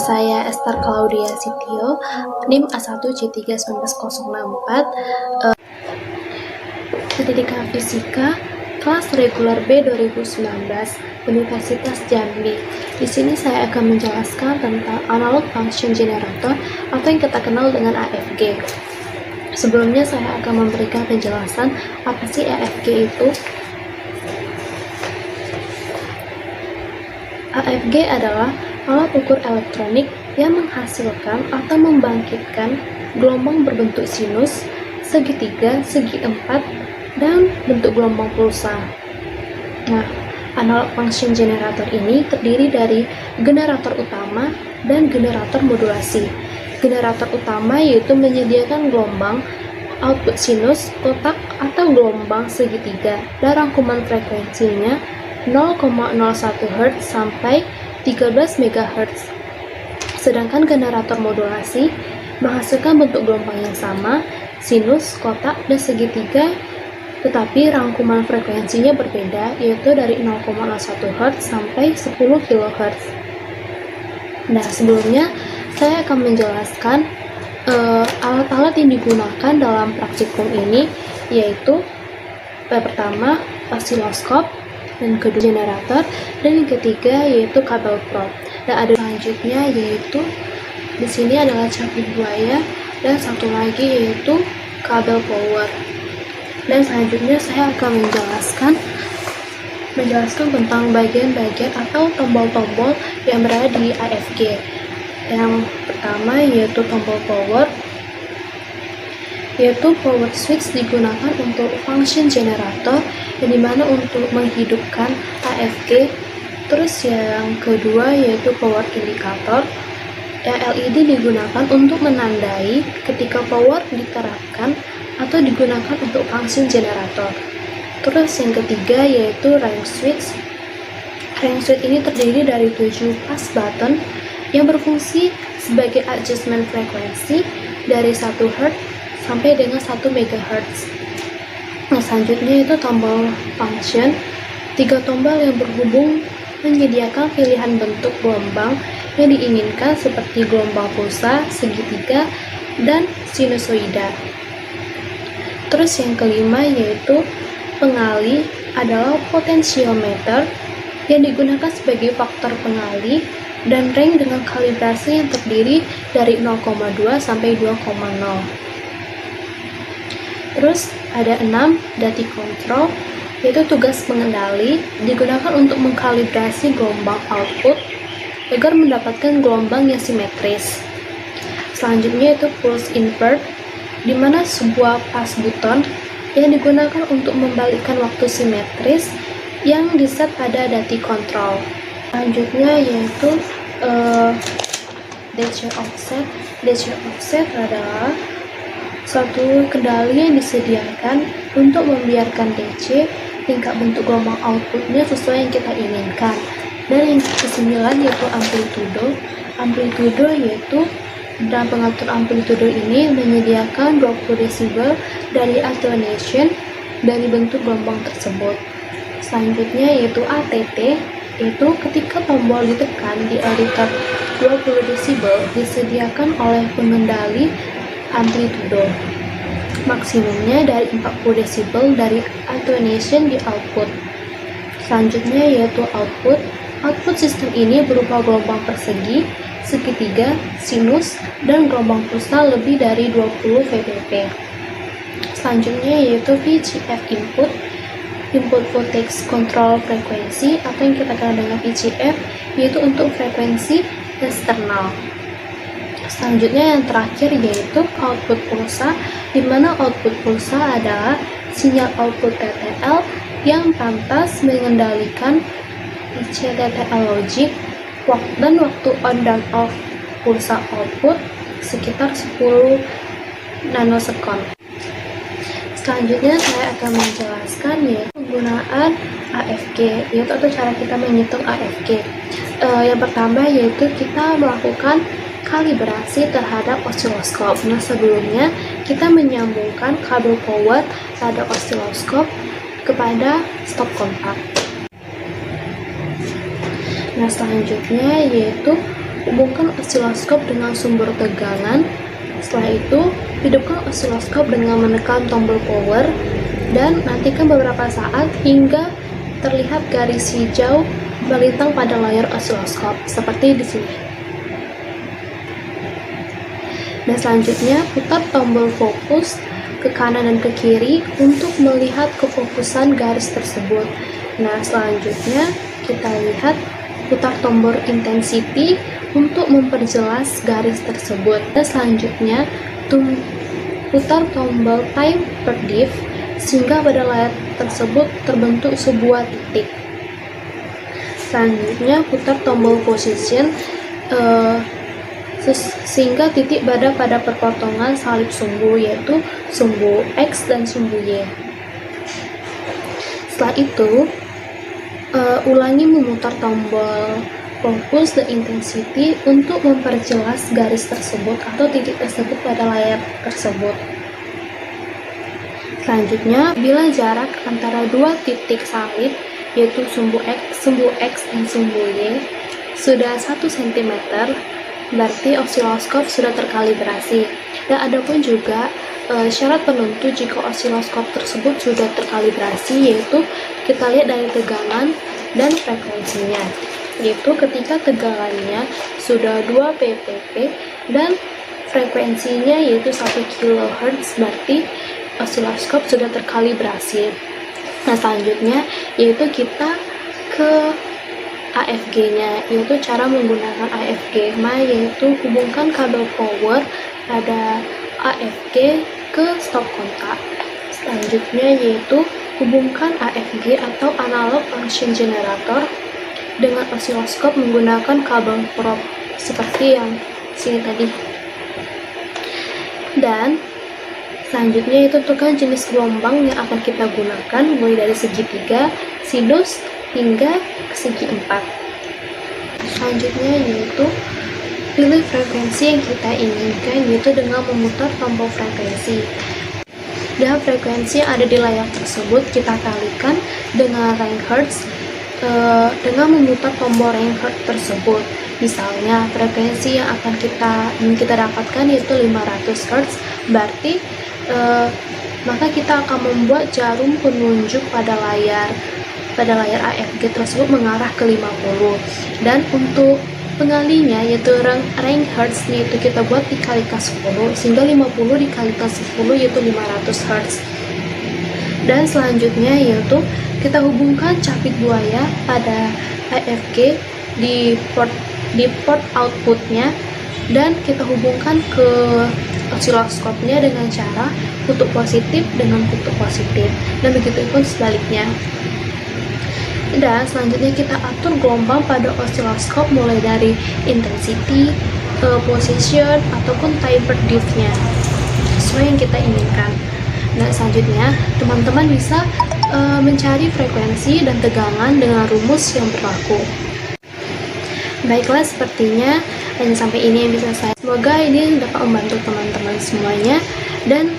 Saya Esther Claudia Sitio, NIM A1C31904, Pendidikan Fisika, kelas reguler B 2019, Universitas Jambi. Di sini saya akan menjelaskan tentang analog function generator atau yang kita kenal dengan AFG. Sebelumnya saya akan memberikan penjelasan apa sih AFG itu. AFG adalah alat ukur elektronik yang menghasilkan atau membangkitkan gelombang berbentuk sinus, segitiga, segi empat, dan bentuk gelombang pulsa. Nah, analog function generator ini terdiri dari generator utama dan generator modulasi. Generator utama yaitu menyediakan gelombang output sinus, kotak, atau gelombang segitiga, dan rangkuman frekuensinya 0,01 Hz sampai 13 MHz. Sedangkan generator modulasi menghasilkan bentuk gelombang yang sama, sinus, kotak, dan segitiga, tetapi rangkuman frekuensinya berbeda, yaitu dari 0,01 Hz sampai 10 kHz. Nah, sebelumnya saya akan menjelaskan alat-alat yang digunakan dalam praktikum ini, yaitu pertama osiloskop, dan kedua generator, dan yang ketiga yaitu kabel probe. Dan ada selanjutnya yaitu di sini adalah capit buaya, dan satu lagi yaitu kabel power. Dan selanjutnya saya akan menjelaskan tentang bagian-bagian atau tombol-tombol yang berada di AFG. Yang pertama yaitu tombol power, yaitu power switch digunakan untuk function generator, yang dimana untuk menghidupkan AFG. Terus yang kedua yaitu power indicator, LED digunakan untuk menandai ketika power diterapkan atau digunakan untuk function generator. Terus yang ketiga yaitu range switch. Range switch ini terdiri dari 7 pas button yang berfungsi sebagai adjustment frekuensi dari 1 Hz sampai dengan 1 MHz. Nah, selanjutnya itu tombol function. 3 tombol yang berhubung menyediakan pilihan bentuk gelombang yang diinginkan seperti gelombang pulsa, segitiga, dan sinusoida. Terus yang kelima yaitu pengali adalah potentiometer yang digunakan sebagai faktor pengali, dan ring dengan kalibrasi yang terdiri dari 0,2 sampai 2,0. Terus ada 6 dati control, yaitu tugas pengendali, digunakan untuk mengkalibrasi gelombang output agar mendapatkan gelombang yang simetris. Selanjutnya itu pulse invert, di mana sebuah pas button yang digunakan untuk membalikkan waktu simetris yang diset pada dati control. Selanjutnya yaitu DC offset. DC offset adalah suatu kendali yang disediakan untuk membiarkan DC tingkat bentuk gelombang outputnya sesuai yang kita inginkan. Dan yang ke-9 yaitu amplitudo. Amplitudo yaitu dalam pengatur amplitudo ini menyediakan 20 desibel dari attenuation dari bentuk gelombang tersebut. Selanjutnya yaitu ATT, yaitu ketika tombol ditekan di aliter 20 desibel disediakan oleh pengendali amplitudo. Maksimumnya dari 40 desibel dari attenuation di output. Selanjutnya yaitu output. Output sistem ini berupa gelombang persegi, segitiga, sinus, dan gelombang pulsa lebih dari 20 VPP. Selanjutnya yaitu VCF input, input voltage control frekuensi, atau yang kita kenal dengan VCF, yaitu untuk frekuensi eksternal. Selanjutnya yang terakhir yaitu output pulsa, di mana output pulsa adalah sinyal output TTL yang pantas mengendalikan TTL logic dan waktu on dan off pulsa output sekitar 10 nanosekund. Selanjutnya saya akan menjelaskan yaitu penggunaan AFG, yaitu atau cara kita menghitung AFG. Yang pertama yaitu kita melakukan kalibrasi terhadap osiloskop. Nah, sebelumnya kita menyambungkan kabel power pada osiloskop kepada stop kontak. Nah, selanjutnya yaitu hubungkan osiloskop dengan sumber tegangan. Setelah itu, hidupkan osiloskop dengan menekan tombol power dan nantikan beberapa saat hingga terlihat garis hijau melintang pada layar osiloskop seperti di sini. Dan selanjutnya, putar tombol fokus ke kanan dan ke kiri untuk melihat kefokusan garis tersebut. Nah, selanjutnya kita lihat putar tombol intensity untuk memperjelas garis tersebut. Dan selanjutnya, putar tombol time per diff sehingga pada layar tersebut terbentuk sebuah titik. Selanjutnya, putar tombol position sehingga titik berada pada perpotongan salib sumbu, yaitu sumbu X dan sumbu Y. Setelah itu, ulangi memutar tombol fokus dan intensity untuk memperjelas garis tersebut atau titik tersebut pada layar tersebut. Selanjutnya, bila jarak antara dua titik salib, yaitu sumbu X dan sumbu Y, sudah 1 cm, berarti osiloskop sudah terkalibrasi. Dan ada pun juga syarat penentu jika osiloskop tersebut sudah terkalibrasi, yaitu kita lihat dari tegangan dan frekuensinya, yaitu ketika tegangannya sudah 2 ppb dan frekuensinya yaitu 1 kHz, berarti osiloskop sudah terkalibrasi. Nah, selanjutnya yaitu kita ke AFG-nya, yaitu cara menggunakan AFG, yaitu hubungkan kabel power pada AFG ke stop kontak. Selanjutnya yaitu hubungkan AFG atau analog function generator dengan osiloskop menggunakan kabel probe seperti yang sini tadi. Dan selanjutnya itu tentukan jenis gelombang yang akan kita gunakan mulai dari segitiga, sinus, hingga segi 4. Selanjutnya yaitu pilih frekuensi yang kita inginkan, yaitu dengan memutar tombol frekuensi. Dan frekuensi yang ada di layar tersebut kita kalikan dengan range hertz dengan memutar tombol range hertz tersebut. Misalnya frekuensi yang akan kita dapatkan yaitu 500 Hz, berarti maka kita akan membuat jarum penunjuk pada layar AFG tersebut mengarah ke 50. Dan untuk pengalinya yaitu range hertz yaitu kita buat dikalikan 10 sehingga 50 dikalikan 10 yaitu 500 Hz. Dan selanjutnya yaitu kita hubungkan capit buaya pada AFG di port outputnya dan kita hubungkan ke osiloskopnya dengan cara kutub positif dengan kutub positif, dan begitu pun sebaliknya. Dan selanjutnya kita atur gelombang pada osiloskop mulai dari intensity, position, ataupun time per diff-nya sesuai yang kita inginkan. Nah, selanjutnya teman-teman bisa mencari frekuensi dan tegangan dengan rumus yang berlaku. Baiklah, sepertinya hanya sampai ini yang bisa saya. Semoga ini dapat membantu teman-teman semuanya, dan